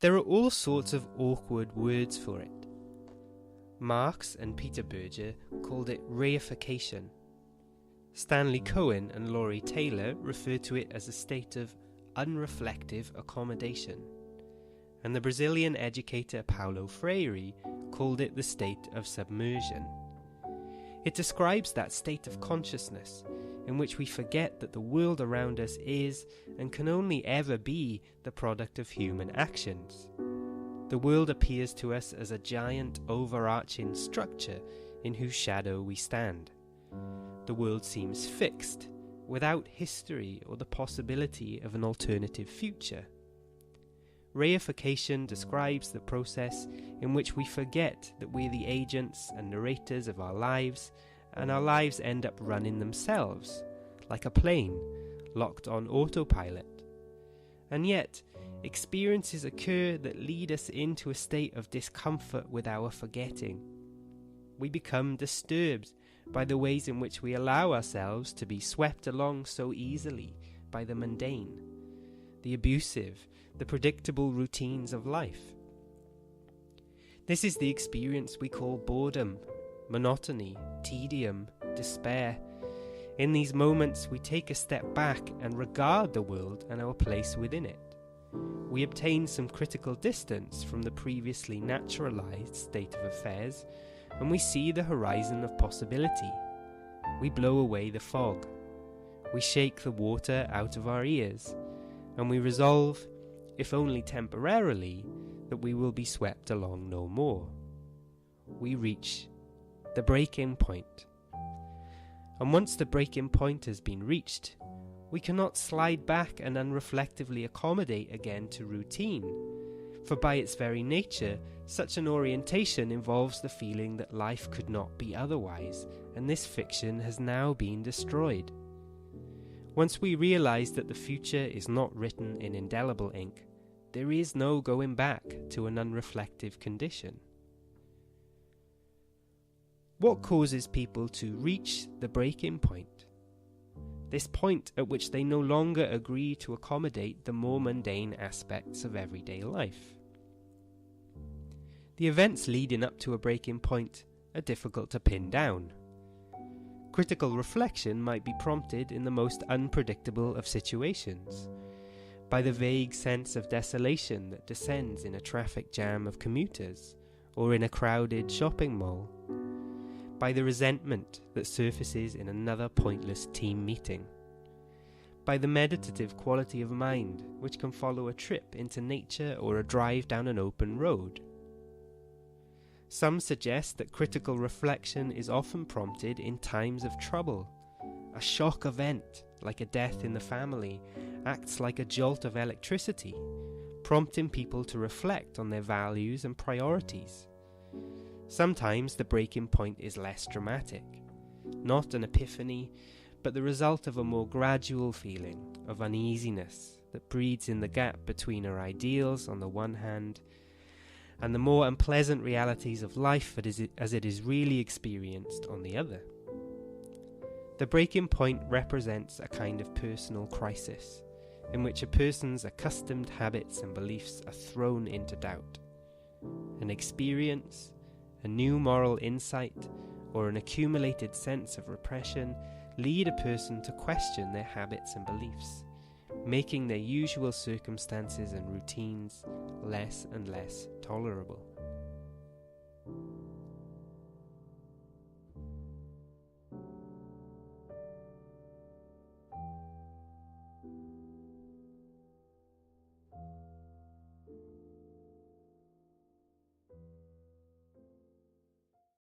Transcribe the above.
There are all sorts of awkward words for it. Marx and Peter Berger called it reification. Stanley Cohen and Laurie Taylor refer to it as a state of unreflective accommodation, and the Brazilian educator Paulo Freire called it the state of submersion. It describes that state of consciousness in which we forget that the world around us is and can only ever be the product of human actions. The world appears to us as a giant overarching structure in whose shadow we stand. The world seems fixed, without history or the possibility of an alternative future. Reification describes the process in which we forget that we're the agents and narrators of our lives, and our lives end up running themselves, like a plane, locked on autopilot. And yet, experiences occur that lead us into a state of discomfort with our forgetting. We become disturbed by the ways in which we allow ourselves to be swept along so easily by the mundane, the abusive, the predictable routines of life. This is the experience we call boredom, monotony, tedium, despair. In these moments, we take a step back and regard the world and our place within it. We obtain some critical distance from the previously naturalized state of affairs, and we see the horizon of possibility. We blow away the fog. We shake the water out of our ears, and we resolve, if only temporarily, that we will be swept along no more. We reach the breaking point. And once the breaking point has been reached, we cannot slide back and unreflectively accommodate again to routine, for by its very nature, such an orientation involves the feeling that life could not be otherwise, and this fiction has now been destroyed. Once we realize that the future is not written in indelible ink, there is no going back to an unreflective condition. What causes people to reach the breaking point? This point at which they no longer agree to accommodate the more mundane aspects of everyday life. The events leading up to a breaking point are difficult to pin down. Critical reflection might be prompted in the most unpredictable of situations, by the vague sense of desolation that descends in a traffic jam of commuters, or in a crowded shopping mall, by the resentment that surfaces in another pointless team meeting, by the meditative quality of mind which can follow a trip into nature or a drive down an open road. Some suggest that critical reflection is often prompted in times of trouble. A shock event, like a death in the family, acts like a jolt of electricity, prompting people to reflect on their values and priorities. Sometimes the breaking point is less dramatic, not an epiphany, but the result of a more gradual feeling of uneasiness that breeds in the gap between our ideals on the one hand and the more unpleasant realities of life as it is really experienced on the other. The breaking point represents a kind of personal crisis, in which a person's accustomed habits and beliefs are thrown into doubt. An experience, a new moral insight, or an accumulated sense of repression lead a person to question their habits and beliefs, making their usual circumstances and routines less and less tolerable.